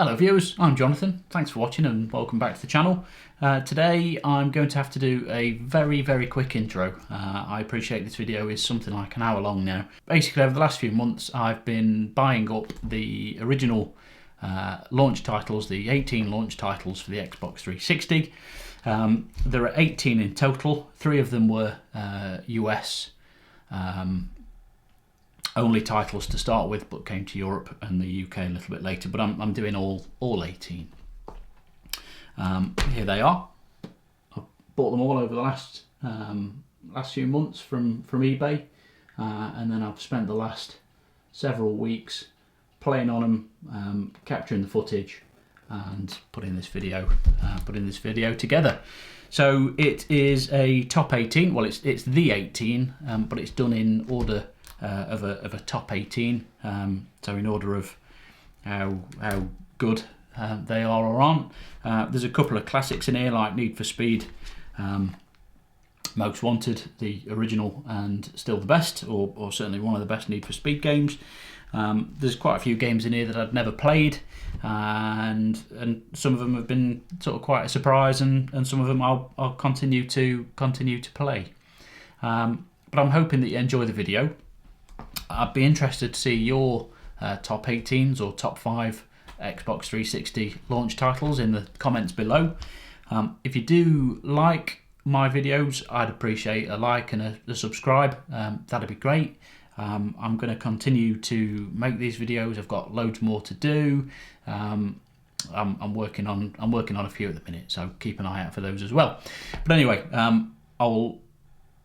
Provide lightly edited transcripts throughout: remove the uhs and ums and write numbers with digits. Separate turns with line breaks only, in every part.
Hello viewers, I'm Jonathan. Thanks for watching and welcome back to the channel. Today I'm going to have to do a very quick intro. I appreciate this video is something like an hour long now. Basically over the last few months I've been buying up the original launch titles, the 18 launch titles for the Xbox 360. There are 18 in total. 3 of them were US only titles to start with, but came to Europe and the UK a little bit later. But I'm doing all 18. Here they are. I've bought them all over the last few months from eBay, and then I've spent the last several weeks playing on them, capturing the footage, and putting this video together. So it is a top 18. Well, it's the 18, but it's done in order of a top 18, so in order of how good they are or aren't. There's a couple of classics in here like Need for Speed, Most Wanted, the original and still the best, or certainly one of the best Need for Speed games. There's quite a few games in here that I've never played, and some of them have been sort of quite a surprise, and some of them I'll continue to play. But I'm hoping that you enjoy the video. I'd be interested to see your top 18s or top 5 Xbox 360 launch titles in the comments below. If you do like my videos, I'd appreciate a like and a subscribe. That'd be great. I'm going to continue to make these videos. I've got loads more to do. I'm working on a few at the minute, so keep an eye out for those as well. But anyway, I'll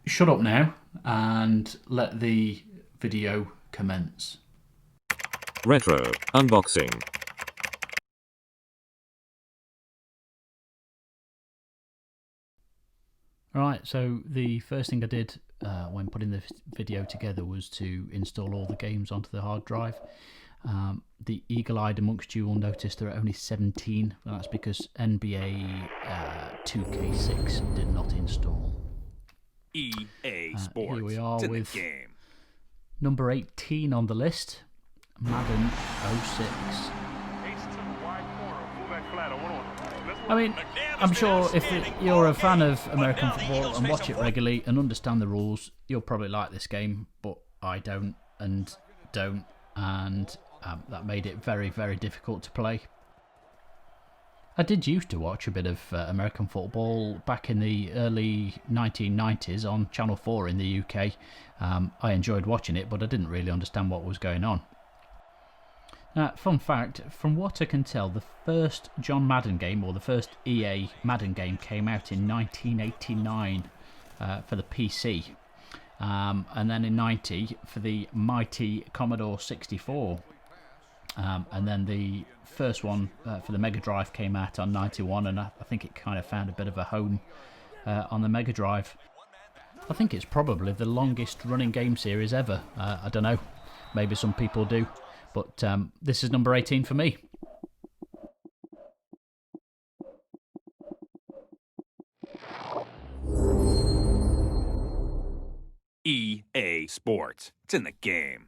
shut up now and let the video commence.
Retro unboxing.
Right, so the first thing I did when putting this video together was to install all the games onto the hard drive. The eagle-eyed amongst you will notice there are only 17. That's because NBA 2K6 did not install.
EA Sports.
Here we are with
the game.
Number 18 on the list, Madden 06. I mean, I'm sure if you're a fan of American football and watch it regularly and understand the rules, you'll probably like this game, but I don't, and that made it very difficult to play. I did used to watch a bit of American football back in the early 1990s on Channel 4 in the UK. I enjoyed watching it, but I didn't really understand what was going on. Fun fact, from what I can tell, the first John Madden game, or the first EA Madden game, came out in 1989 for the PC. And then in 90 for the mighty Commodore 64. And then the first one for the Mega Drive came out on 91, and I think it kind of found a bit of a home on the Mega Drive. I think it's probably the longest running game series ever. I don't know, maybe some people do, but this is number 18 for me.
EA Sports. It's in the game.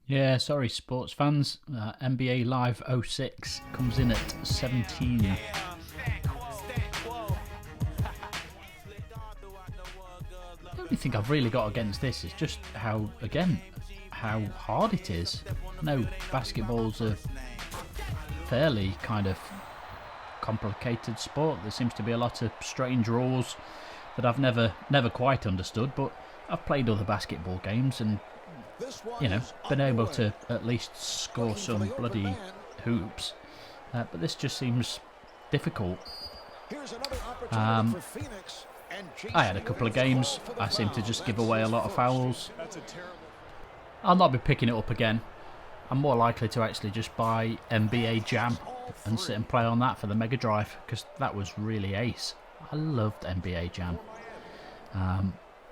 Yeah, sorry sports fans, NBA Live 06 comes in at 17. The only thing I've really got against this is just how hard it is. I know basketball's a fairly kind of complicated sport. There seems to be a lot of strange rules that I've never quite understood, but I've played other basketball games and, you know, been able to at least score some bloody hoops, but this just seems difficult. I had a couple of games, I seem to just give away a lot of fouls. I'll not be picking it up again. I'm more likely to actually just buy NBA Jam and sit and play on that for the Mega Drive, because that was really ace. I loved NBA Jam.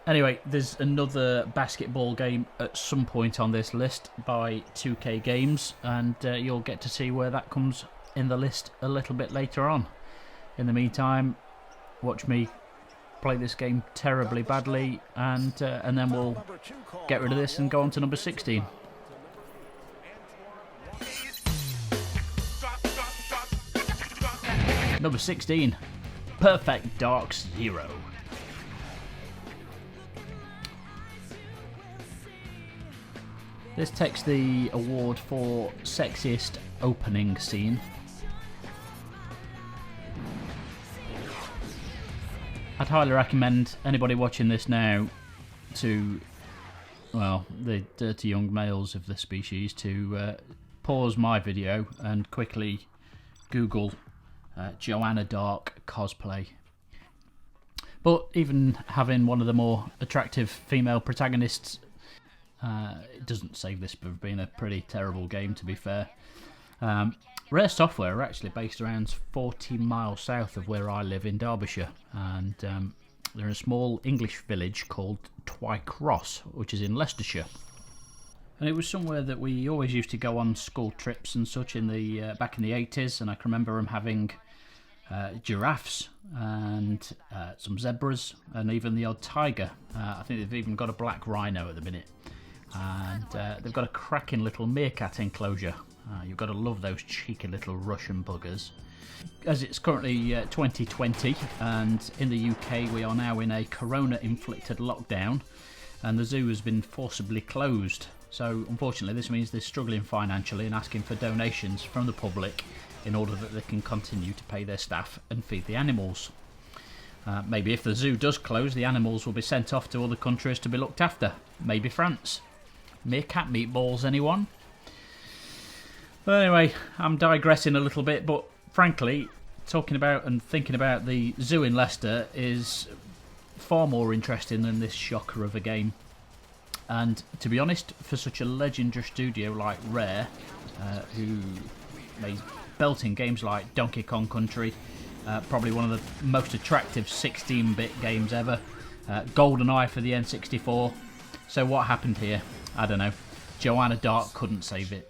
Anyway, there's another basketball game at some point on this list by 2K Games, and you'll get to see where that comes in the list a little bit later on. In the meantime, watch me play this game terribly badly, and then we'll get rid of this and go on to number 16. Number 16, Perfect Dark Zero. This takes the award for sexiest opening scene. I'd highly recommend anybody watching this now to, well, the dirty young males of the species, to pause my video and quickly Google Joanna Dark cosplay. But even having one of the more attractive female protagonists, it doesn't save this for being a pretty terrible game, to be fair. Rare Software are actually based around 40 miles south of where I live in Derbyshire, and they're in a small English village called Twycross, which is in Leicestershire. And it was somewhere that we always used to go on school trips and such in the back in the 80s, and I can remember them having giraffes and some zebras and even the odd tiger. I think they've even got a black rhino at the minute, and they've got a cracking little meerkat enclosure. You've got to love those cheeky little Russian buggers. As it's currently 2020, and in the UK we are now in a corona-inflicted lockdown, and the zoo has been forcibly closed. So unfortunately this means they're struggling financially and asking for donations from the public in order that they can continue to pay their staff and feed the animals. Maybe if the zoo does close, the animals will be sent off to other countries to be looked after. Maybe France. Meerkat meatballs, anyone? But anyway, I'm digressing a little bit, but frankly, talking about and thinking about the zoo in Leicester is far more interesting than this shocker of a game. And to be honest, for such a legendary studio like Rare, who made belting games like Donkey Kong Country, probably one of the most attractive 16-bit games ever, GoldenEye for the N64. So what happened here? I don't know. Joanna Dark couldn't save it.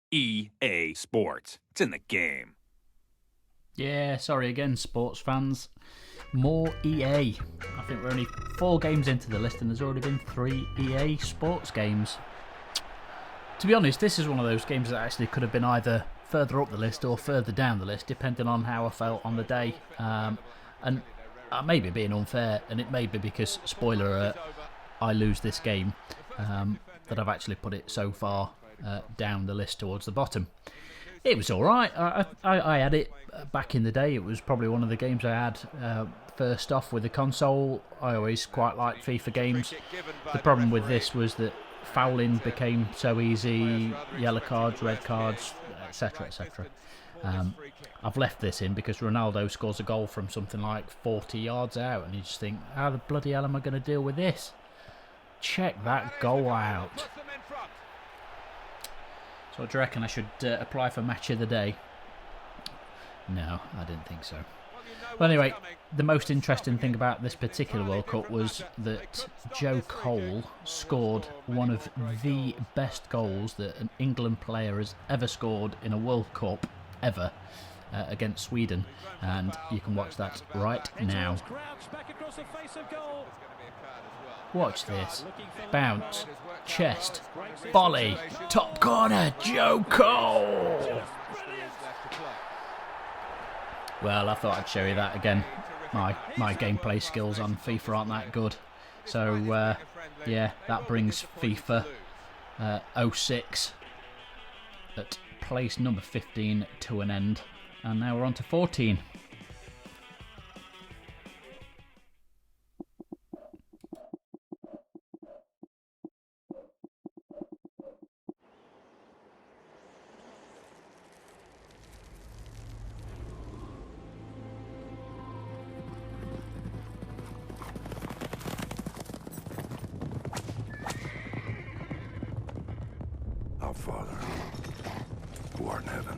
EA Sports. It's in the game.
Yeah, sorry again, sports fans. More EA. I think we're only 4 games into the list and there's already been 3 EA sports games. To be honest, this is one of those games that actually could have been either further up the list or further down the list, depending on how I felt on the day. And I may be being unfair, and it may be because, spoiler alert, I lose this game, that I've actually put it so far down the list towards the bottom. It was alright. I had it back in the day. It was probably one of the games I had first off with the console. I always quite liked FIFA games. The problem with this was that fouling became so easy, yellow cards, red cards, etc, etc. I've left this in because Ronaldo scores a goal from something like 40 yards out, and you just think, how the bloody hell am I going to deal with this? Check that goal out. So do you reckon I should apply for Match of the Day? No, I didn't think so. Well, anyway, the most interesting thing about this particular World Cup was that Joe Cole scored one of the best goals that an England player has ever scored in a World Cup, ever, against Sweden. And you can watch that right now. Watch this. Bounce. Chest. Volley. Top corner. Joe Cole. Well, I thought I'd show you that again. My gameplay skills on FIFA aren't that good. So, yeah, that brings FIFA 06 at place number 15 to an end. And now we're on to 14.
Our Father, who art in heaven,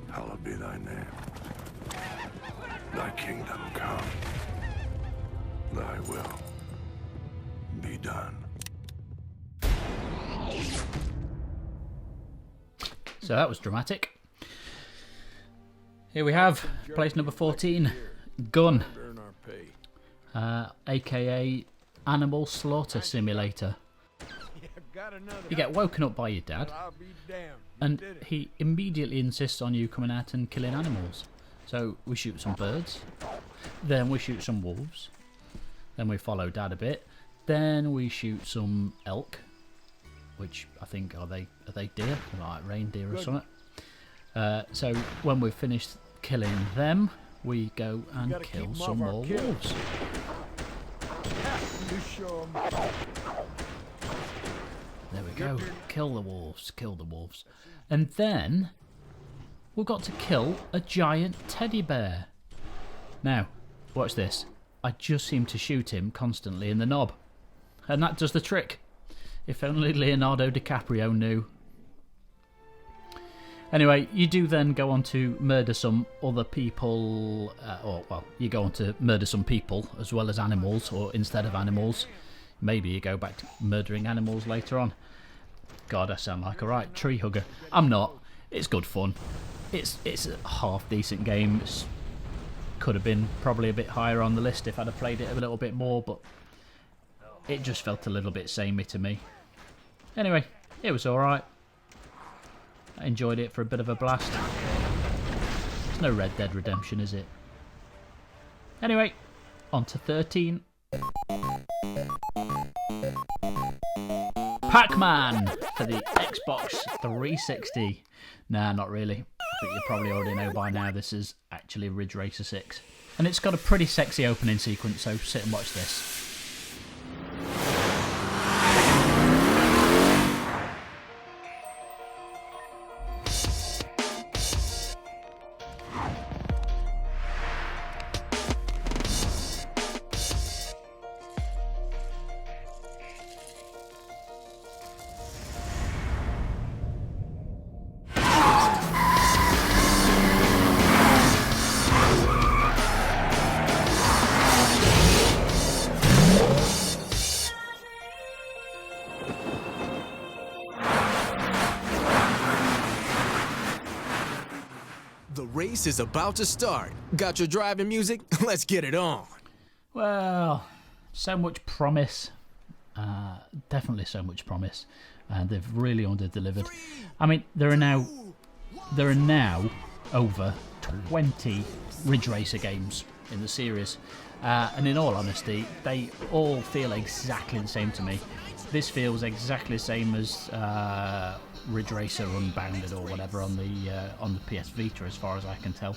hallowed be thy name. Thy kingdom come. Thy will be done.
So that was dramatic. Here we have place number 14, Gun. aka Animal Slaughter Simulator. You get woken up by your dad, and he immediately insists on you coming out and killing animals. So we shoot some birds, then we shoot some wolves, then we follow Dad a bit, then we shoot some elk, which I think are they deer, like reindeer or something. So when we've finished killing them, we go and kill some more wolves. There we go. Kill the wolves, kill the wolves. And then we've got to kill a giant teddy bear. Now, watch this. I just seem to shoot him constantly in the knob. And that does the trick. If only Leonardo DiCaprio knew. Anyway, you do then go on to murder some other people, you go on to murder some people as well as animals, or instead of animals. Maybe you go back to murdering animals later on. God, I sound like a right tree hugger. I'm not. It's good fun. It's a half decent game. Could have been probably a bit higher on the list if I'd have played it a little bit more, but it just felt a little bit samey to me. Anyway, it was alright. I enjoyed it for a bit of a blast. It's no Red Dead Redemption, is it? Anyway, on to 13. Pac-Man for the Xbox 360. Nah, not really. I think you probably already know by now this is actually Ridge Racer 6. And it's got a pretty sexy opening sequence, so sit and watch this.
The race is about to start. Got your driving music? Let's get it on.
Well, so much promise. Definitely so much promise. And they've really under-delivered. I mean, there are now over 20 Ridge Racer games in the series. And in all honesty, they all feel exactly the same to me. This feels exactly the same as Ridge Racer Unbounded or whatever on the PS Vita, as far as I can tell.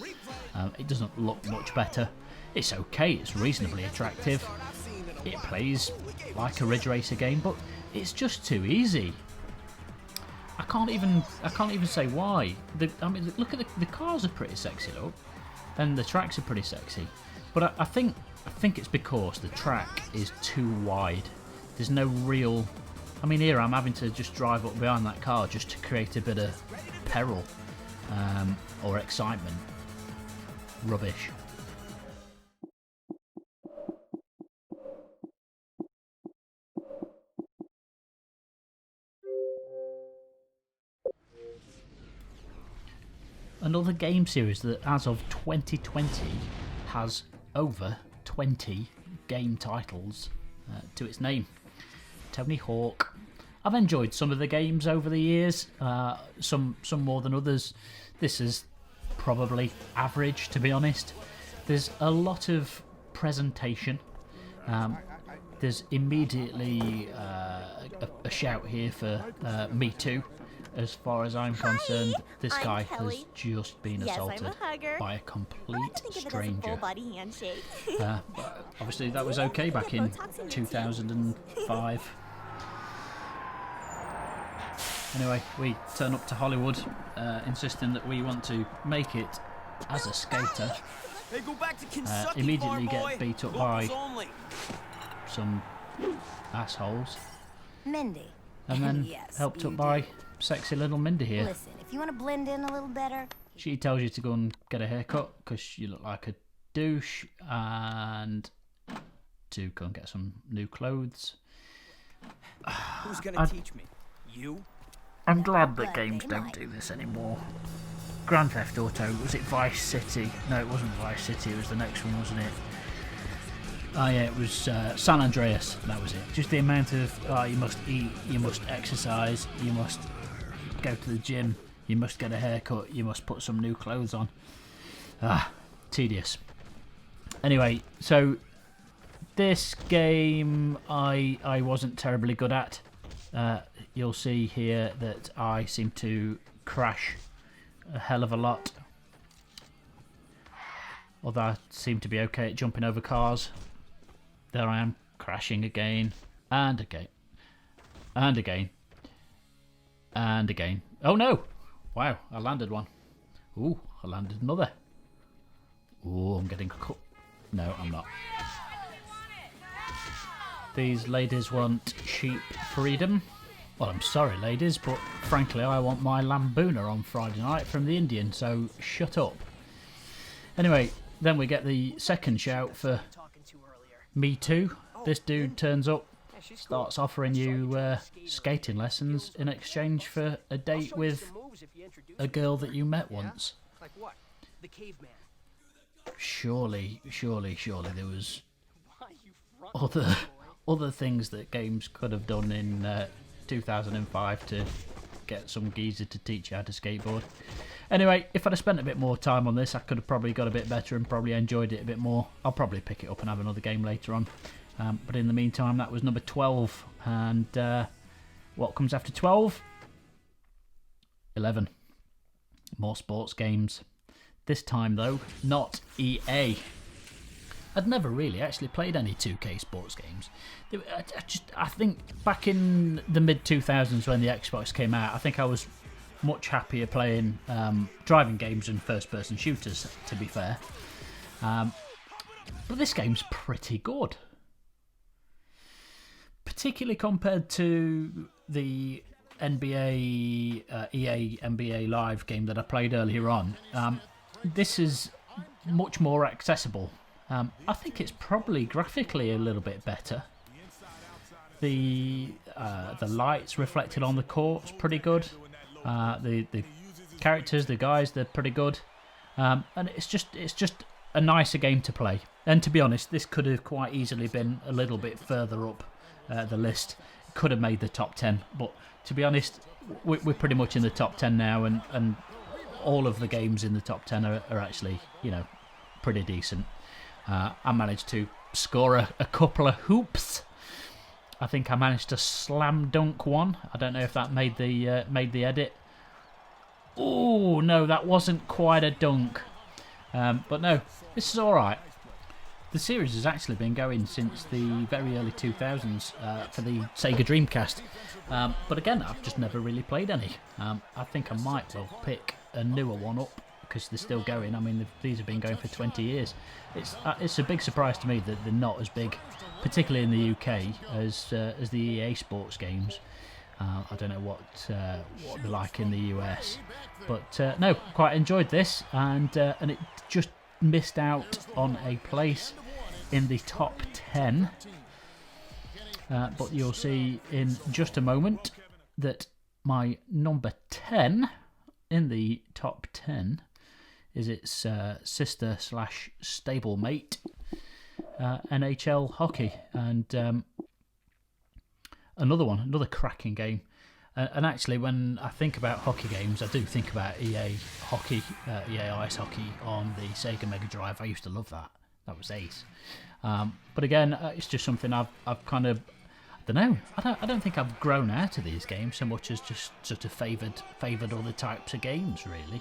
It doesn't look much better. It's okay. It's reasonably attractive. It plays like a Ridge Racer game, but it's just too easy. I can't even say why. I mean, look at the cars are pretty sexy, look, and the tracks are pretty sexy. But I think it's because the track is too wide. There's no real... I mean, here I'm having to just drive up behind that car just to create a bit of peril or excitement. Rubbish. Another game series that, as of 2020, has over 20 game titles to its name. Tony Hawk. I've enjoyed some of the games over the years, some more than others. This is probably average, to be honest. There's a lot of presentation. There's immediately a shout here for Me Too. As far as I'm concerned, this guy has just been assaulted by a complete stranger. Obviously, that was okay back in 2005. Anyway, we turn up to Hollywood, insisting that we want to make it as a skater. Immediately get beat up by some assholes.
Mindy.
And then
Yes,
helped up
you
by sexy little Mindy here.
Listen, if you want to blend in a little better...
She tells you to go and get a haircut because you look like a douche, and to go and get some new clothes.
Who's gonna teach me? You?
I'm glad that
Well,
games
they
don't
might.
do this anymore. Grand Theft Auto, was it Vice City? No, it wasn't Vice City, it was the next one, wasn't it? Oh yeah, it was San Andreas. That was it. Just the amount of you must eat, you must exercise, you must go to the gym, you must get a haircut, you must put some new clothes on. Tedious. Anyway, so this game I wasn't terribly good at. You'll see here that I seem to crash a hell of a lot. Although I seem to be okay at jumping over cars. There I am, crashing again, and again, and again, and again. Oh no! Wow, I landed one. Ooh, I landed another. Ooh, I'm getting cut. No, I'm not. These ladies want sheep freedom. Well, I'm sorry, ladies, but frankly, I want my lambooner on Friday night from the Indian, so shut up. Anyway, then we get the second shout for Me Too. This dude turns up, starts offering you skating lessons in exchange for a date with a girl that you met once.
Like what? The caveman.
Surely there was other things that games could have done in 2005 to get some geezer to teach you how to skateboard. Anyway, if I'd have spent a bit more time on this, I could have probably got a bit better and probably enjoyed it a bit more. I'll probably pick it up and have another game later on. But in the meantime, that was number 12. And what comes after 12? 11. More sports games. This time, though, not EA. I'd never really actually played any 2K sports games. I think back in the mid-2000s when the Xbox came out, I think I was much happier playing driving games and first-person shooters, to be fair. But this game's pretty good. Particularly compared to the EA NBA Live game that I played earlier on. This is much more accessible. I think it's probably graphically a little bit better. The lights reflected on the court's pretty good. The characters, the guys, they're pretty good. And it's just a nicer game to play. And to be honest, this could have quite easily been a little bit further up the list. It could have made the top 10. But to be honest, we're pretty much in the top 10 now, and all of the games in the top 10 are actually, pretty decent. I managed to score a couple of hoops. I think I managed to slam dunk one. I don't know if that made the edit. Oh no, that wasn't quite a dunk. But no, this is all right. The series has actually been going since the very early 2000s for the Sega Dreamcast. But again, I've just never really played any. I think I might well pick a newer one up because they're still going. I mean, these have been going for 20 years. It's a big surprise to me that they're not as big, particularly in the UK, as the EA Sports games. I don't know what they're like in the US, but no, quite enjoyed this, and it just missed out on a place in the top 10. But you'll see in just a moment that my number 10 in the top 10 is its sister / stablemate, NHL Hockey, and another cracking game. And actually, when I think about hockey games, I do think about EA Hockey, EA Ice Hockey on the Sega Mega Drive. I used to love that. That was ace. But again, it's just something I've kind of, I don't know. I don't think I've grown out of these games so much as just sort of favoured other types of games, really.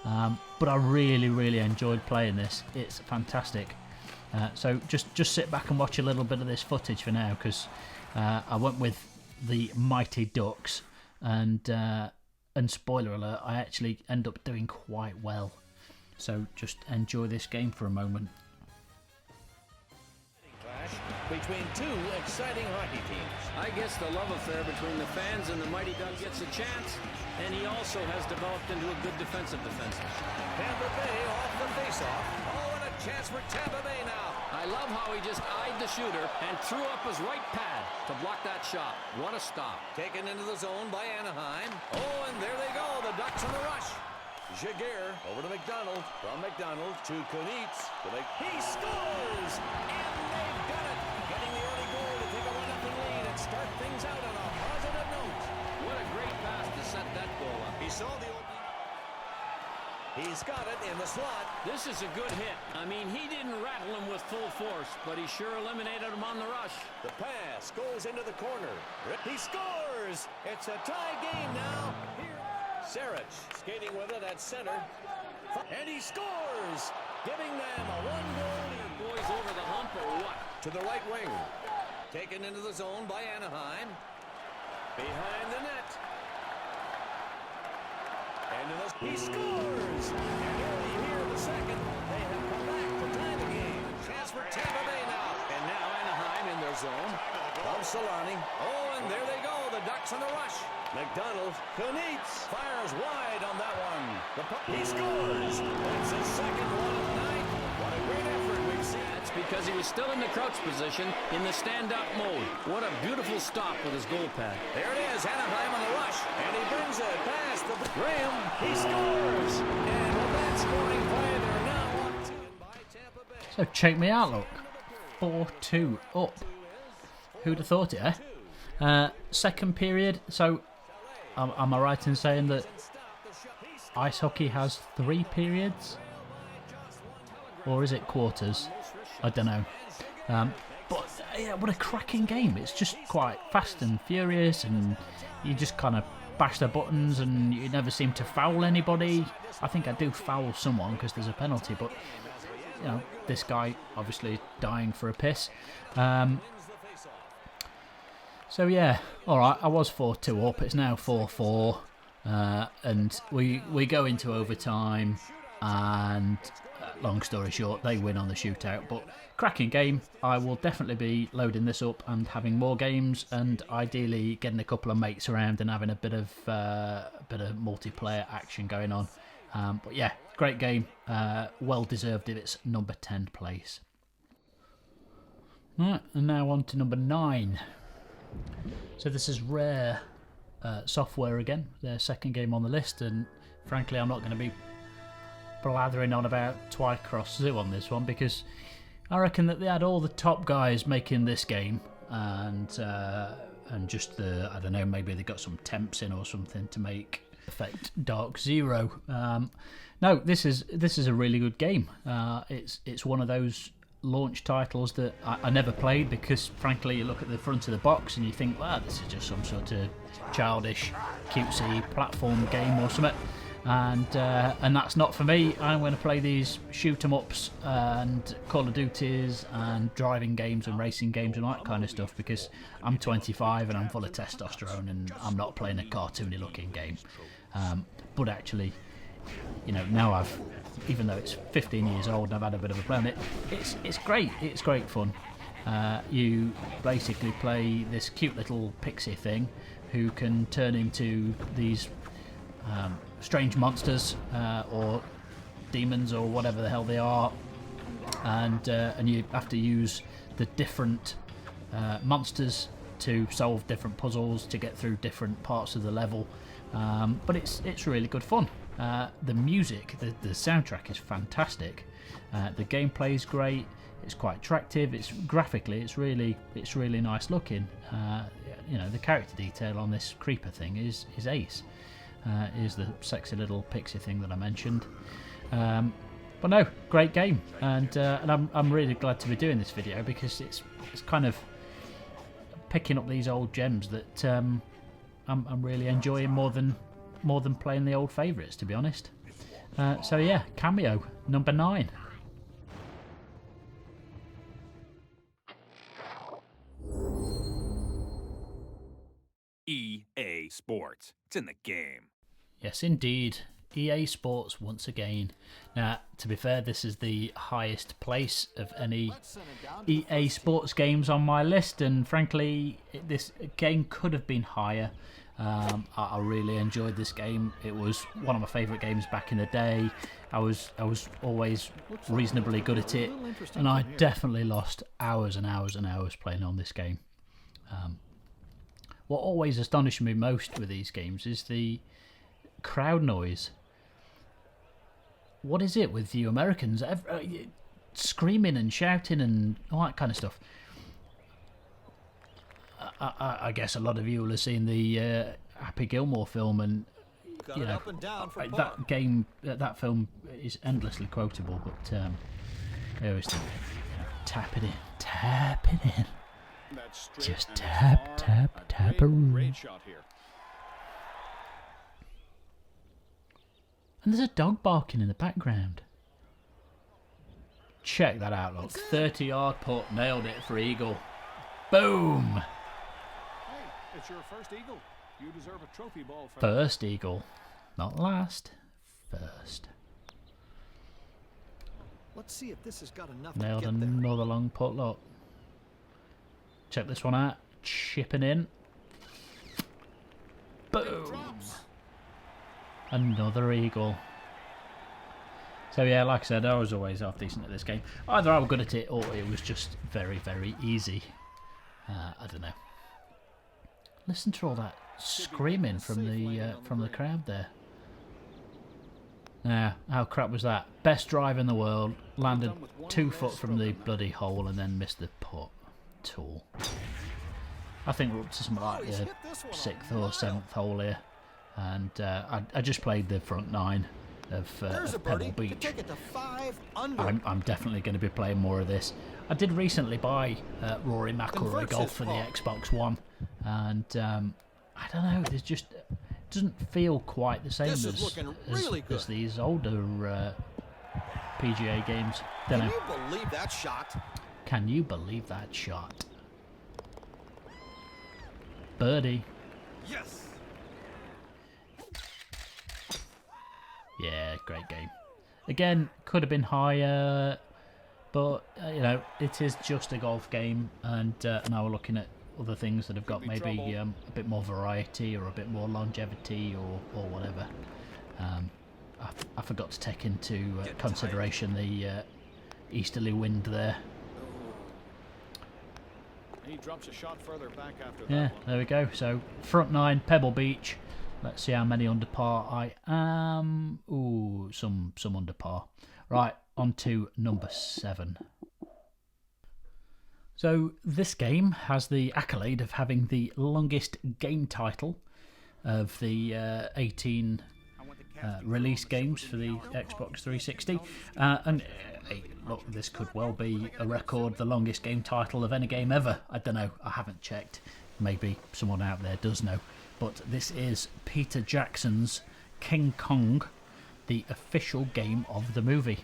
But I really enjoyed playing this. It's fantastic. So just sit back and watch a little bit of this footage for now, because I went with the Mighty Ducks, and spoiler alert, I actually end up doing quite well. So just enjoy this game for a moment.
Clash between two exciting hockey teams.
I guess the love affair between the fans and the Mighty Ducks gets a chance, and he also has developed into a good defensive defenseman.
Tampa Bay off the faceoff. Oh, and a chance for Tampa Bay now.
I love how he just eyed the shooter and threw up his right pad to block that shot. What a stop.
Taken into the zone by Anaheim. Oh, and there they go, the Ducks on the rush. Jaguar over to McDonald. From McDonald to Kunitz. He scores! And they've got it. Getting the early goal to take a 1-0 lead and start things out on a positive note.
What a great pass to set that goal up.
He saw the opening. He's got it in the slot.
This is a good hit. I mean, he didn't rattle him with full force, but he sure eliminated him on the rush.
The pass goes into the corner. He scores! It's a tie game now. Here, Sarich skating with it at center. And he scores! Giving them a 1-goal lead.
Boys over the hump or what?
To the right wing. Taken into the zone by Anaheim. Behind the net. And he scores! And early here in the second, they have come back to tie the game. Chance for Tampa Bay now. And now Anaheim in their zone. From Solani. Oh, and there they go. The Ducks on the rush. McDonald. Kunitz fires wide on that one. He scores! It's his second one of the night. What a great effort we've seen.
That's because he was still in the crouch position in the stand-up mode. What a beautiful stop with his goal pad.
There it is, Anaheim on the rush, and he brings it past the Graham. He scores, and with that scoring play, they're now locked in by Tampa Bay.
So check me out, look. 4-2 up. Who'd have thought it, eh? Second period, so am I right in saying that ice hockey has 3 periods? Or is it quarters? I don't know. But yeah, what a cracking game. It's just quite fast and furious, and you just kind of bash the buttons and you never seem to foul anybody. I think I do foul someone because there's a penalty, but you know, this guy obviously dying for a piss. So yeah, alright, I was 4-2 up, it's now 4-4, and we go into overtime, and long story short, they win on the shootout. But cracking game. I will definitely be loading this up and having more games, and ideally getting a couple of mates around and having a bit of multiplayer action going on. But yeah, great game, well deserved of its number 10 place. Right, and now on to number 9. So this is Rare Software again, their second game on the list, and frankly I'm not going to be blathering on about Twycross Zoo on this one, because I reckon that they had all the top guys making this game, and just the, I don't know, maybe they got some temps in or something to make Effect Dark Zero. No, this is a really good game. It's one of those launch titles that I never played, because frankly you look at the front of the box and you think, wow, this is just some sort of childish cutesy platform game or something, and that's not for me. I'm going to play these shoot 'em ups and Call of Duties and driving games and racing games and all that kind of stuff, because I'm 25 and I'm full of testosterone and I'm not playing a cartoony looking game. But actually, you know, now I've, even though it's 15 years old and I've had a bit of a play on it, it's great. It's great fun. You basically play this cute little pixie thing who can turn into these strange monsters or demons or whatever the hell they are, and you have to use the different monsters to solve different puzzles to get through different parts of the level. But it's really good fun. The music, the soundtrack is fantastic. The gameplay is great. It's quite attractive. It's graphically, it's really nice looking. You know, the character detail on this creeper thing is ace. Is the sexy little pixie thing that I mentioned. But no, great game, and I'm really glad to be doing this video, because it's kind of picking up these old gems that I'm really enjoying more than playing the old favourites, to be honest. So yeah, Kameo, number 9.
EA Sports. It's in the game.
Yes, indeed. EA Sports once again. Now, to be fair, this is the highest place of any EA Sports games on my list, and frankly, this game could have been higher. I really enjoyed this game. It was one of my favourite games back in the day. I was always reasonably good at it, and I definitely lost hours and hours and hours playing on this game. What always astonished me most with these games is the crowd noise. what is it with you Americans? Screaming and shouting and all that kind of stuff. I guess a lot of you will have seen the Happy Gilmore film, and you know that film is endlessly quotable. But I always think, tap it in, just tap.
Great shot here.
And there's a dog barking in the background. Check that out, look. 30-yard putt, nailed it for eagle. Boom!
Hey, it's your first eagle. You deserve a trophy ball for
First eagle. Not last. First.
Let's see if this has got enough
Nailed
to get there.
another long putt, look. Check this one out. Chipping in. Boom! Another eagle. So yeah, like I said, I was always half decent at this game. Either I was good at it or it was just very, very easy. I don't know. Listen to all that screaming from the crowd there. Now, how crap was that? Best drive in the world, landed 2 foot from the bloody hole and then missed the putt. Tool. I think we're up to something like the 6th or 7th hole here. And I just played the front 9 of Pebble Beach. I'm definitely going to be playing more of this. I did recently buy Rory McIlroy Golf for the Xbox One, and I don't know, there's just doesn't feel quite the same as these older PGA games. Don't know.
Can you believe that shot?
Can you believe that shot? Birdie.
Yes.
Yeah, great game. Again, could have been higher, but you know, it is just a golf game, and now we're looking at other things that have got maybe a bit more variety or a bit more longevity or whatever. I forgot to take into consideration the easterly wind there.
He drops a shot further back after that.
Yeah, there we go. So front 9, Pebble Beach. Let's see how many under par I am. Ooh, some under par. Right, on to number 7. So this game has the accolade of having the longest game title of the 18 release games for the Xbox 360. And hey, look, this could well be a record, the longest game title of any game ever. I don't know, I haven't checked. Maybe someone out there does know. But this is Peter Jackson's King Kong, the official game of the movie.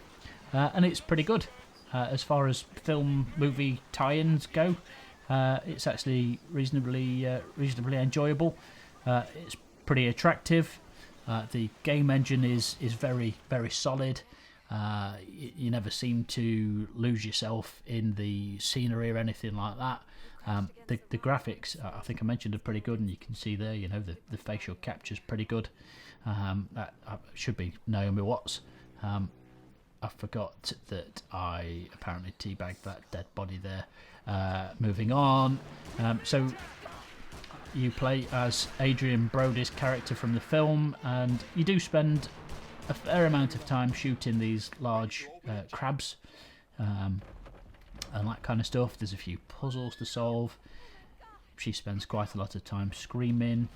And it's pretty good. As far as film movie tie-ins go, it's actually reasonably enjoyable. It's pretty attractive. The game engine is very, very solid. You never seem to lose yourself in the scenery or anything like that. The graphics, I think I mentioned, are pretty good, and you can see there, you know, the facial capture's pretty good. That should be Naomi Watts. I forgot that I apparently teabagged that dead body there. Moving on. So you play as Adrian Brody's character from the film, and you do spend a fair amount of time shooting these large crabs. And that kind of stuff. There's a few puzzles to solve. She spends quite a lot of time screaming.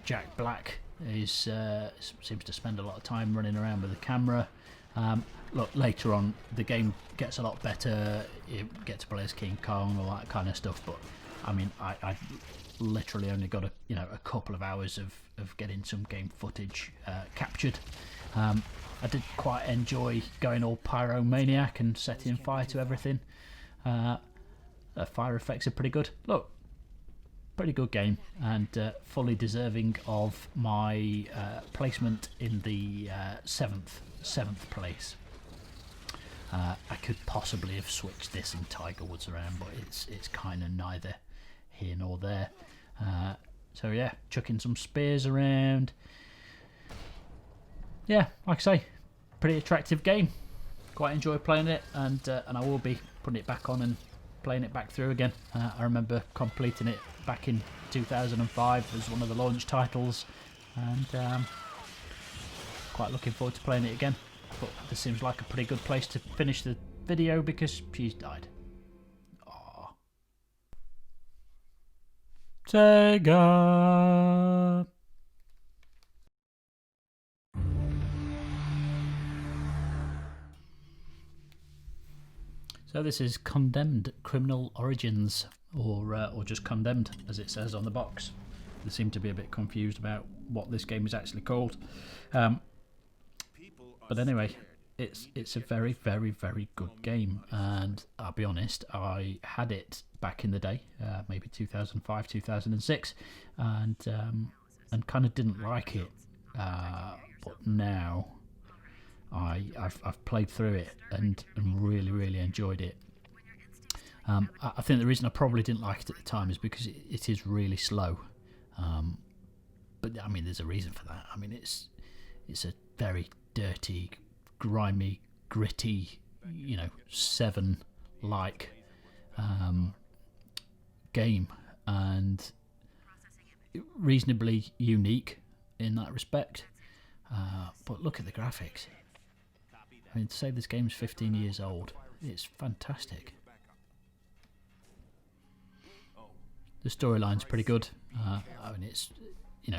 Jack Black seems to spend a lot of time running around with the camera. Look, later on the game gets a lot better. You get to play as King Kong, all that kind of stuff. But I mean, I literally only got a couple of hours of getting some game footage captured. I did quite enjoy going all pyromaniac and setting fire to everything. Fire effects are pretty good. Look, pretty good game, and fully deserving of my placement in the seventh place. I could possibly have switched this and Tiger Woods around, but it's kind of neither here nor there. So yeah, chucking some spears around. Yeah, like I say, pretty attractive game. Quite enjoy playing it, and I will be putting it back on and playing it back through again. I remember completing it back in 2005 as one of the launch titles, and quite looking forward to playing it again. but this seems like a pretty good place to finish the video because she's died. Aww. Sega. So this is Condemned Criminal Origins, or just Condemned, as it says on the box. They seem to be a bit confused about what this game is actually called. But anyway, it's a very, very, very good game, and I'll be honest, I had it back in the day, maybe 2005, 2006, and kind of didn't like it. But now I've played through it and really, really enjoyed it. I think the reason I probably didn't like it at the time is because it is really slow. But I mean, there's a reason for that. I mean, it's a very dirty, grimy, gritty, 7-like game, and reasonably unique in that respect. But look at the graphics. I mean, to say this game's 15 years old, it's fantastic. The storyline's pretty good. I mean, it's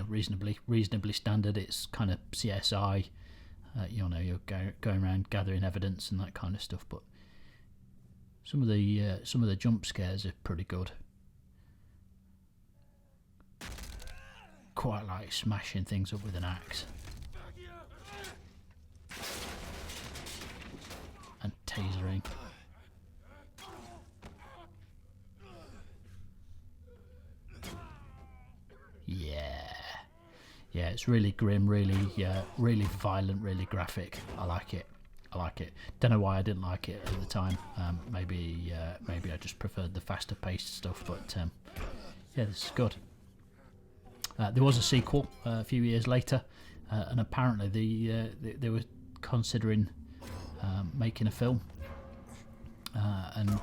reasonably standard. It's kind of CSI. You're going around gathering evidence and that kind of stuff. But some of the jump scares are pretty good. Quite like smashing things up with an axe. And tasering. Yeah, it's really grim, really violent, really graphic. I like it. Don't know why I didn't like it at the time. Maybe I just preferred the faster paced stuff. But yeah, this is good. There was a sequel a few years later, and apparently they were considering making a film and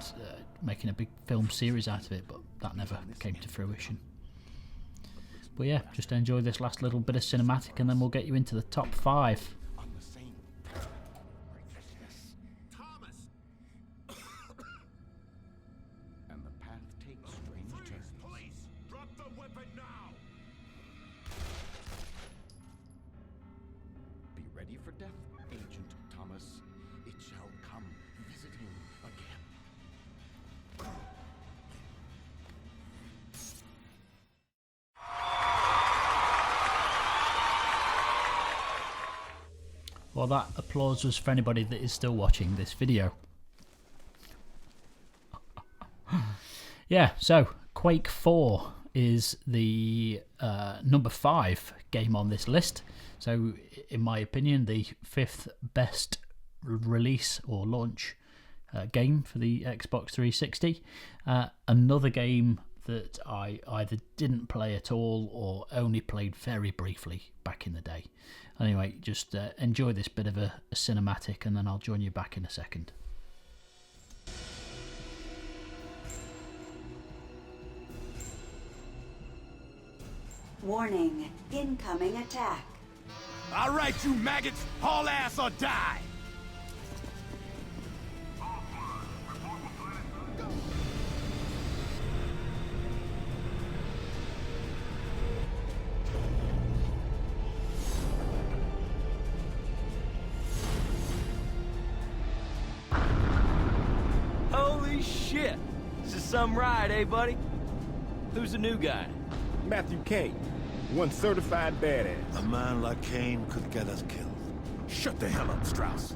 making a big film series out of it, but that never came to fruition. But yeah, just enjoy this last little bit of cinematic, and then we'll get you into the top 5.
And the path takes strange turns.
Police, drop the weapon now.
Be ready for death, Agent Thomas. It shall come visiting again.
Well, that applause was for anybody that is still watching this video. Yeah, so Quake 4 is the number 5 game on this list. So, in my opinion, the 5th best release or launch game for the Xbox 360. Another game that I either didn't play at all or only played very briefly back in the day. Anyway, just enjoy this bit of a cinematic, and then I'll join you back in a second.
Warning, incoming attack.
All right, you maggots, haul ass or die.
Holy shit! This is some ride, eh, buddy? Who's the new guy?
Matthew Kane, one certified badass.
A man like Kane could get us killed.
Shut the hell up, Strauss.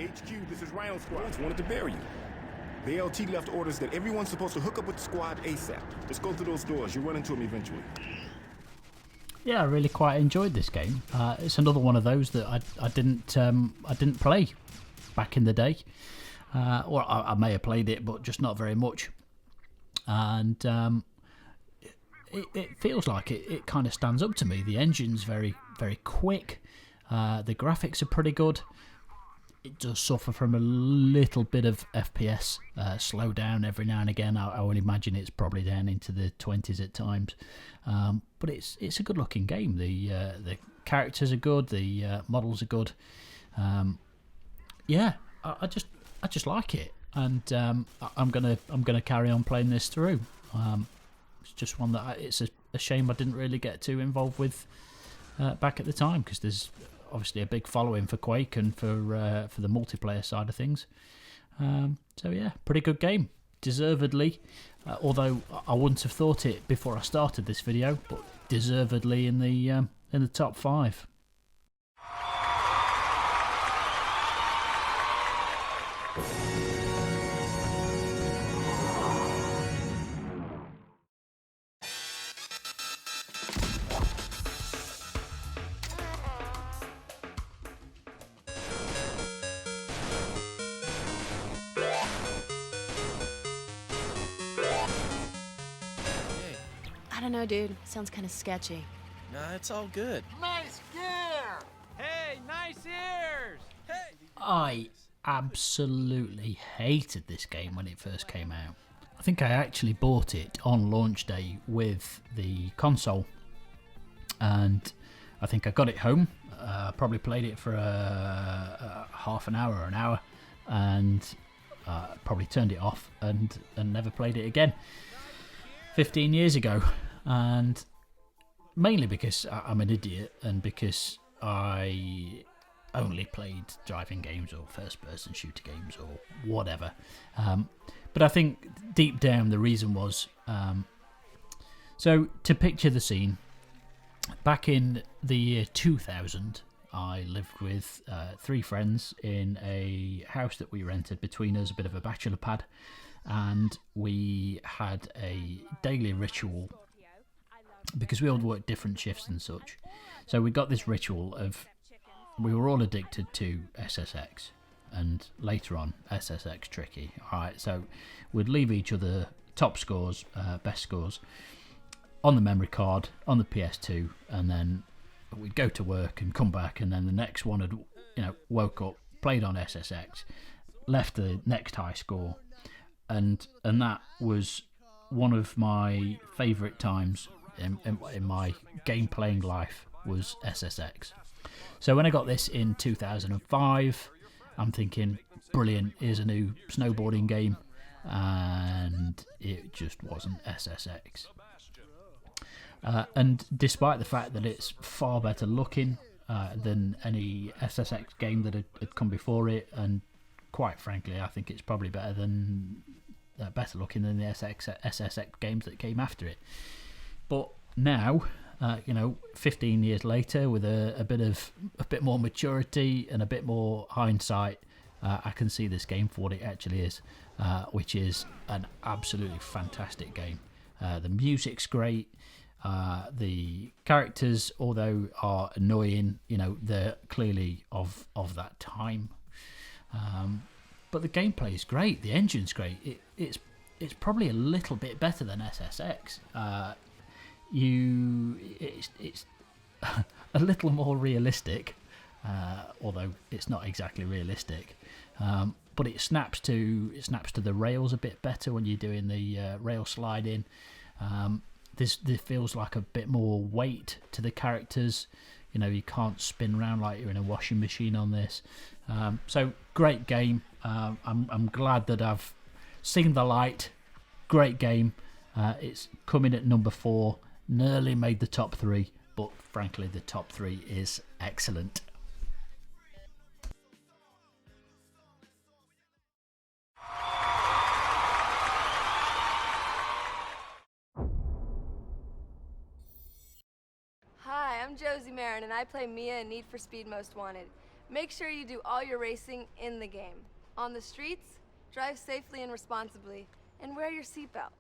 HQ, this is Rhino Squad. Just wanted to bury you. The LT left orders that everyone's supposed to hook up with the squad ASAP. Just go through those doors. You'll run into them eventually.
Yeah, I really quite enjoyed this game. It's another one of those that I didn't play back in the day. Or I may have played it, but just not very much. And it feels like it kind of stands up to me. The engine's very, very quick. The graphics are pretty good. It does suffer from a little bit of FPS slowdown every now and again. I would imagine it's probably down into the 20s at times. But it's a good looking game. The characters are good. The models are good. Yeah, I just like it, and I'm gonna carry on playing this through. It's just one that it's a shame I didn't really get too involved with back at the time, because there's obviously a big following for Quake and for the multiplayer side of things. So yeah, pretty good game, deservedly. Although I wouldn't have thought it before I started this video, but deservedly in the top 5.
I don't know, dude. Sounds kind of sketchy.
Nah, it's all good.
Nice gear! Hey, nice ears! Hey!
I absolutely hated this game when it first came out. I think I actually bought it on launch day with the console, and I think I got it home, probably played it for half an hour or an hour, and probably turned it off and never played it again. 15 years ago, and mainly because I'm an idiot and because I only played driving games or first-person shooter games or whatever. But I think deep down the reason was, so to picture the scene, back in the year 2000, I lived with 3 friends in a house that we rented between us, a bit of a bachelor pad, and we had a daily ritual because we all worked different shifts and such. So we got this ritual of, we were all addicted to SSX, and later on SSX Tricky. Alright, so we'd leave each other top scores, best scores on the memory card on the PS2, and then we'd go to work and come back, and then the next one had, woke up, played on SSX, left the next high score, and that was one of my favourite times in my game playing life, was SSX. So when I got this in 2005, I'm thinking, brilliant, here's a new snowboarding game, and it just wasn't SSX. And despite the fact that it's far better looking than any SSX game that had come before it, and quite frankly I think it's probably better looking than the SSX games that came after it. But now, 15 years later, with a bit more maturity and a bit more hindsight, I can see this game for what it actually is, which is an absolutely fantastic game. The music's great. The characters, although are annoying, they're clearly of that time. But the gameplay is great. The engine's great. It's probably a little bit better than SSX. It's a little more realistic, although it's not exactly realistic. But it snaps to the rails a bit better when you're doing the rail sliding. This feels like a bit more weight to the characters. You can't spin around like you're in a washing machine on this. So great game. I'm glad that I've seen the light. Great game. It's coming at number 4. Nearly made the top 3, but frankly the top 3 is excellent.
Hi, I'm Josie Marin, and I play Mia in Need for Speed Most Wanted. Make sure you do all your racing in the game. On the streets, drive safely and responsibly, and wear your seatbelt.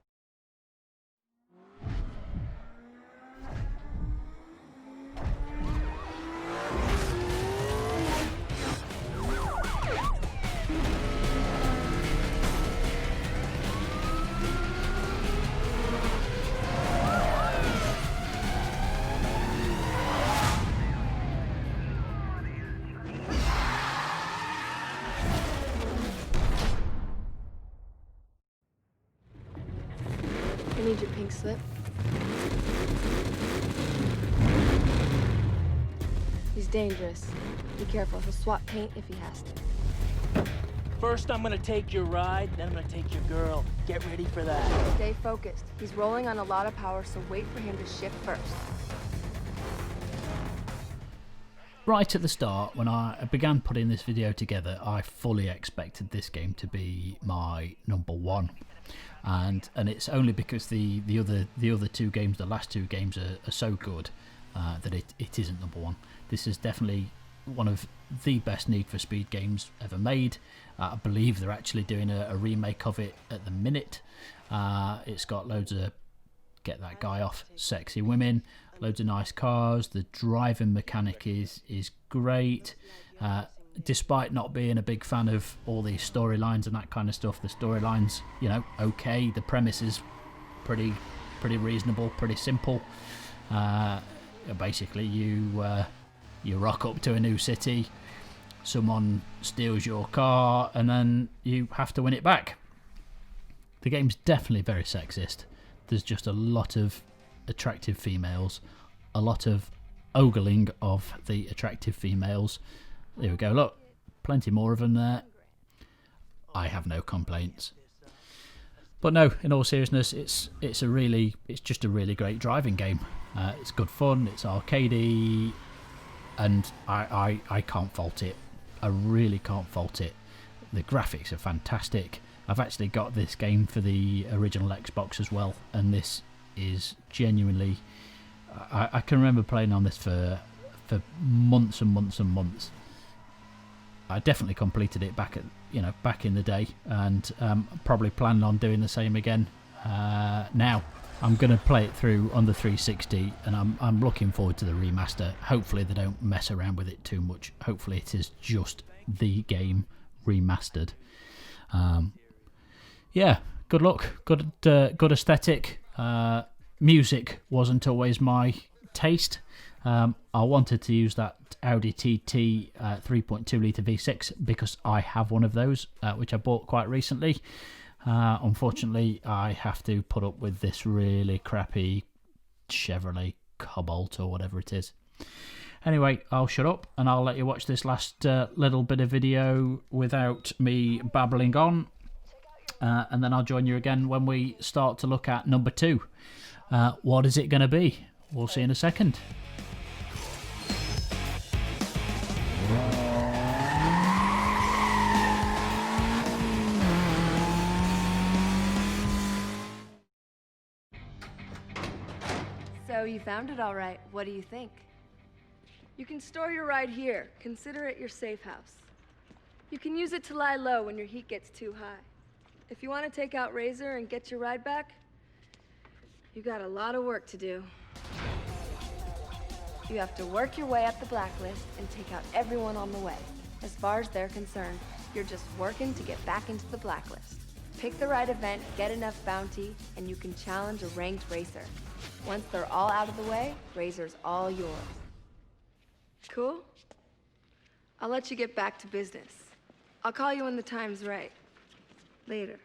need your pink slip. He's dangerous. Be careful, he'll swap paint if he has to.
First, I'm gonna take your ride, then I'm gonna take your girl. Get ready for that.
Stay focused. He's rolling on a lot of power, so wait for him to shift first.
Right at the start, when I began putting this video together, I fully expected this game to be my number one, and it's only because the other two games, the last two games, are so good that it isn't number one. This is definitely one of the best Need for Speed games ever made. I believe they're actually doing a remake of it at the minute. It's got loads of, get that guy off, sexy women, loads of nice cars. The driving mechanic is great. Despite not being a big fan of all these storylines and that kind of stuff, the storylines, you know, okay. The premise is pretty reasonable, pretty simple. Basically, you rock up to a new city, someone steals your car, and then you have to win it back. The game's definitely very sexist. There's just a lot of attractive females, a lot of ogling of the attractive females. There we go, look, plenty more of them there. I have no complaints. But no, in all seriousness, it's just a really great driving game. It's good fun, it's arcadey, and I can't fault it. I really can't fault it. The graphics are fantastic. I've actually got this game for the original Xbox as well, and this is genuinely, I can remember playing on this for months and months and months. I definitely completed it back in the day, and probably planning on doing the same again. Now I'm going to play it through on the 360, and I'm looking forward to the remaster. Hopefully they don't mess around with it too much. Hopefully it is just the game remastered. Yeah, good luck. Good aesthetic. Music wasn't always my taste. I wanted to use that Audi TT 3.2 litre V6 because I have one of those, which I bought quite recently. Unfortunately, I have to put up with this really crappy Chevrolet Cobalt or whatever it is. Anyway, I'll shut up and I'll let you watch this last little bit of video without me babbling on. And then I'll join you again when we start to look at number 2. What is it going to be? We'll see in a second.
So you found it all right. What do you think? You can store your ride here. Consider it your safe house. You can use it to lie low when your heat gets too high. If you want to take out Razor and get your ride back, you got a lot of work to do. You have to work your way up the blacklist and take out everyone on the way. As far as they're concerned, you're just working to get back into the blacklist. Pick the right event, get enough bounty, and you can challenge a ranked racer. Once they're all out of the way, Razor's all yours. Cool? I'll let you get back to business. I'll call you when the time's right. Later.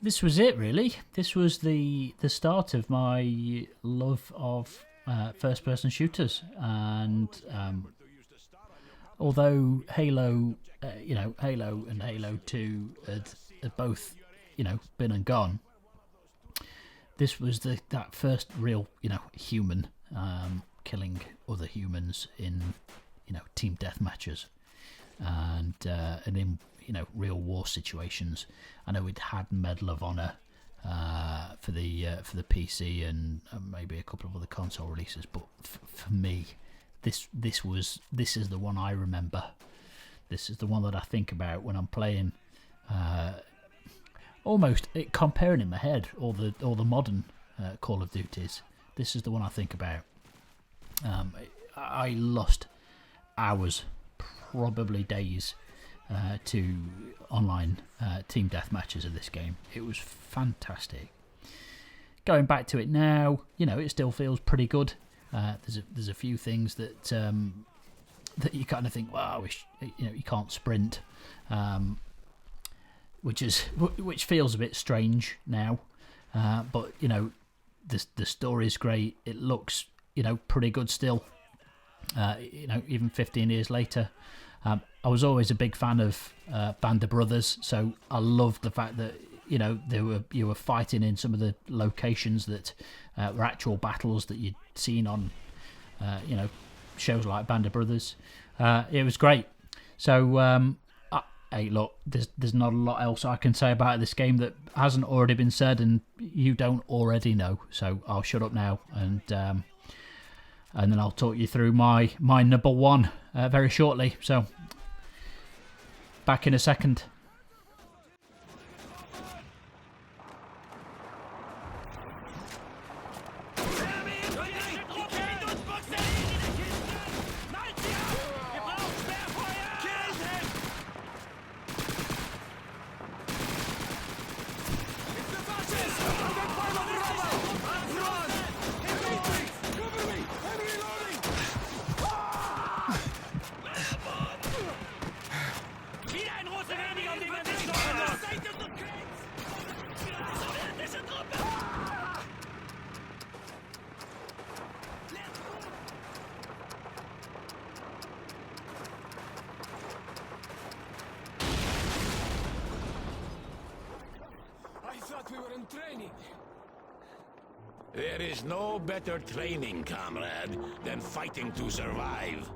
This was it, really. This was the start of my love of first-person shooters, and although Halo, Halo and Halo 2 had both, been and gone, this was that first real, human killing other humans in, team deathmatches, and in real war situations. I know we'd had Medal of Honor for the PC and maybe a couple of other console releases, but for me, this is the one I remember. This is the one that I think about when I'm playing. Almost comparing in my head all the modern Call of Duties, this is the one I think about. I lost hours, probably days, to online team deathmatches of this game. It was fantastic. Going back to it now, you know, it still feels pretty good. There's a few things that that you kind of think, wow, I wish, you know, you can't sprint, which feels a bit strange now. But you know, the story's great. It looks, you know, pretty good still. You know, even 15 years later. I was always a big fan of Band of Brothers, so I loved the fact that, you know, you were fighting in some of the locations that were actual battles that you'd seen on, you know, shows like Band of Brothers. It was great. So, hey, look, there's not a lot else I can say about this game that hasn't already been said and you don't already know. So I'll shut up now and then I'll talk you through my number one very shortly. So, back in a second.
We were in training. There is no better training, comrade, than fighting to survive.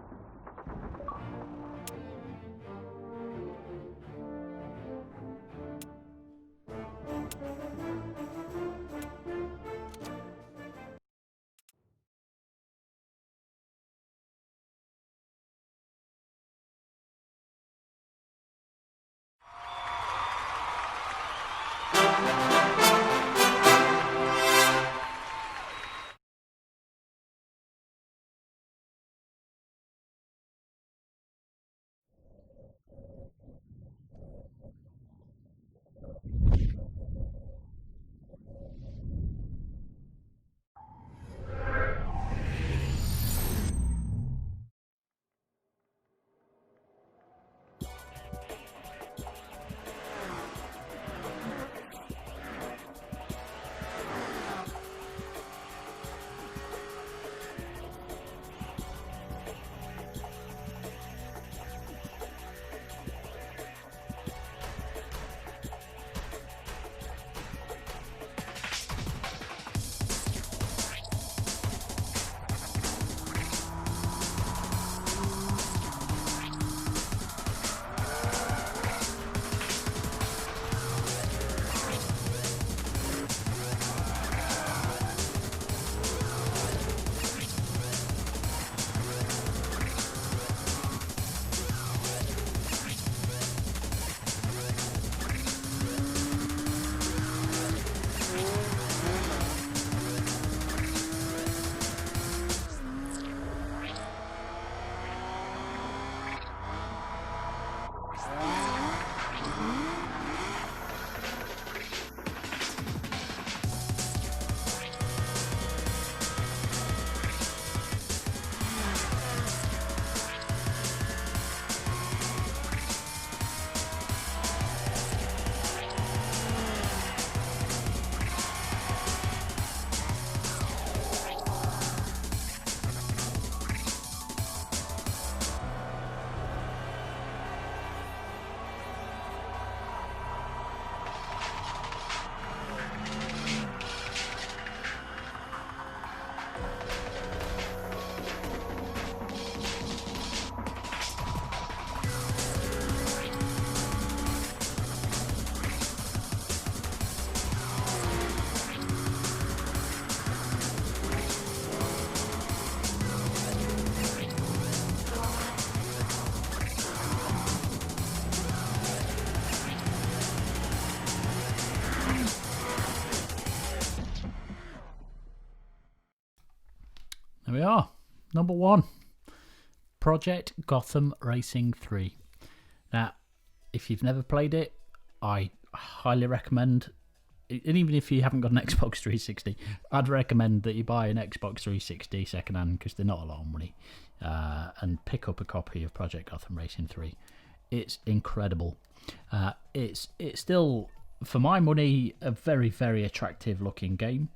we are. Number 1, Project Gotham Racing 3. Now, if you've never played it, I highly recommend, and even if you haven't got an Xbox 360, I'd recommend that you buy an Xbox 360 secondhand, because they're not a lot of money, and pick up a copy of Project Gotham Racing 3. It's incredible. It's still, for my money, a very, very attractive looking game.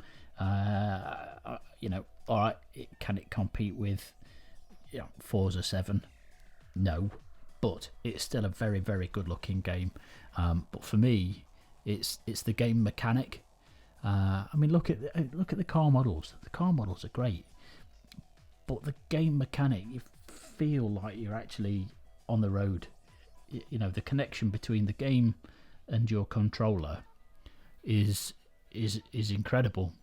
All right, can it compete with Forza 7? No, but it's still a very, very good looking game. But for me, it's the game mechanic. I mean, look at the car models. The car models are great, but the game mechanic, you feel like you're actually on the road. The connection between the game and your controller is incredible.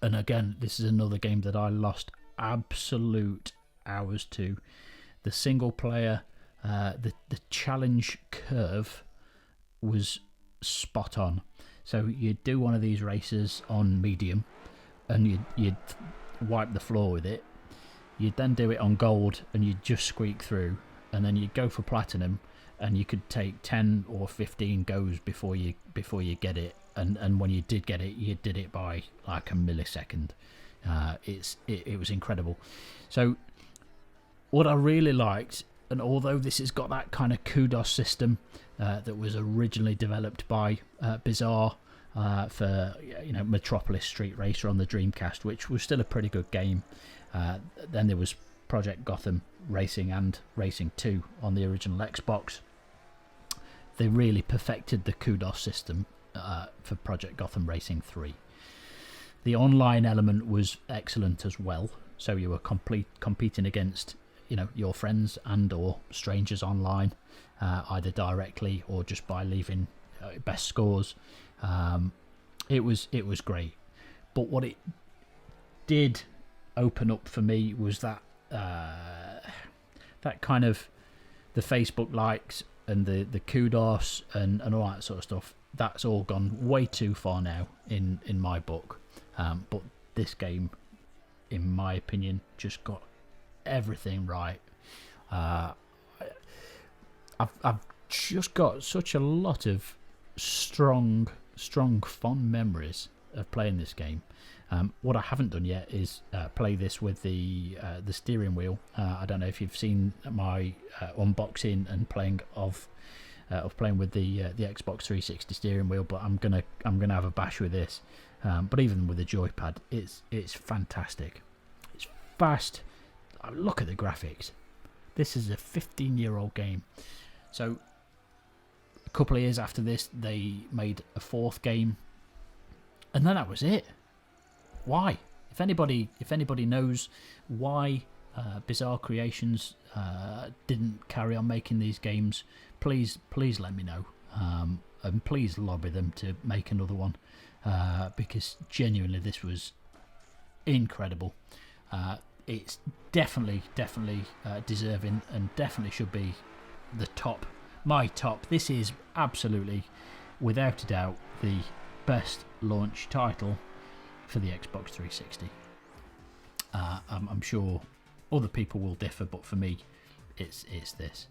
And again, this is another game that I lost absolute hours to. The single player, the challenge curve was spot on. So you'd do one of these races on medium, and you'd wipe the floor with it. You'd then do it on gold, and you'd just squeak through. And then you'd go for platinum, and you could take 10 or 15 goes before you get it. And when you did get it, you did it by like a millisecond. It was incredible. So what I really liked, and although this has got that kind of kudos system that was originally developed by Bizarre for Metropolis Street Racer on the Dreamcast, which was still a pretty good game. Then there was Project Gotham Racing and Racing 2 on the original Xbox. They really perfected the kudos system for Project Gotham Racing 3. The online element was excellent as well, so you were competing against your friends and or strangers online, either directly or just by leaving best scores. It was great, but what it did open up for me was that kind of the Facebook likes and the kudos and all that sort of stuff. That's all gone way too far now in my book. But this game, in my opinion, just got everything right. I've just got such a lot of strong fond memories of playing this game. What I haven't done yet is play this with the steering wheel. I don't know if you've seen my unboxing and playing of playing with the Xbox 360 steering wheel, but I'm gonna have a bash with this. But even with the joypad, it's fantastic. It's fast. Look at the graphics. This is a 15-year-old game. So a couple of years after this, they made a 4th game, and then that was it. Why? If anybody knows why Bizarre Creations didn't carry on making these games, please let me know, and please lobby them to make another one, because genuinely this was incredible. It's definitely deserving, and definitely should be my top. This is absolutely, without a doubt, the best launch title for the Xbox 360. I'm sure other people will differ, but for me, it's this.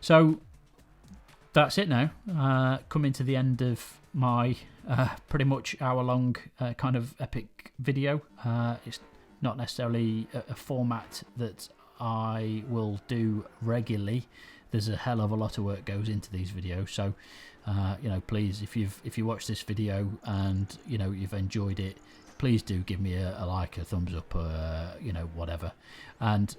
So that's it now. Coming to the end of my pretty much hour-long kind of epic video. It's not necessarily a format that I will do regularly. There's a hell of a lot of work goes into these videos, so please, if you watch this video and you've enjoyed it, please do give me a like, a thumbs up, whatever. And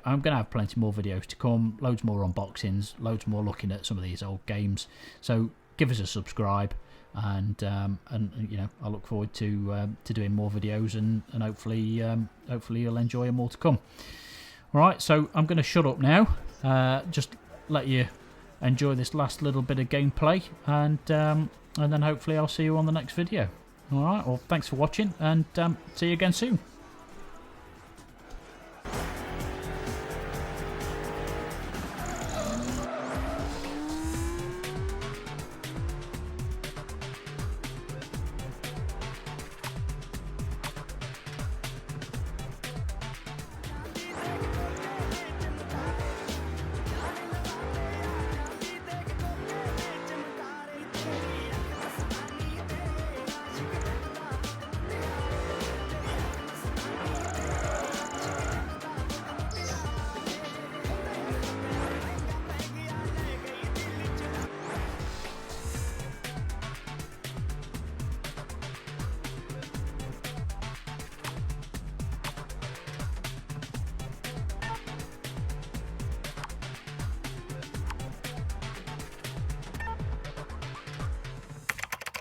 I'm gonna have plenty more videos to come, loads more unboxings, loads more looking at some of these old games. So give us a subscribe, and I look forward to doing more videos, and hopefully you'll enjoy more to come. All right, so I'm going to shut up now. Just let you enjoy this last little bit of gameplay, and then hopefully I'll see you on the next video. All right, well, thanks for watching, and see you again soon.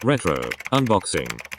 Retro Unboxing.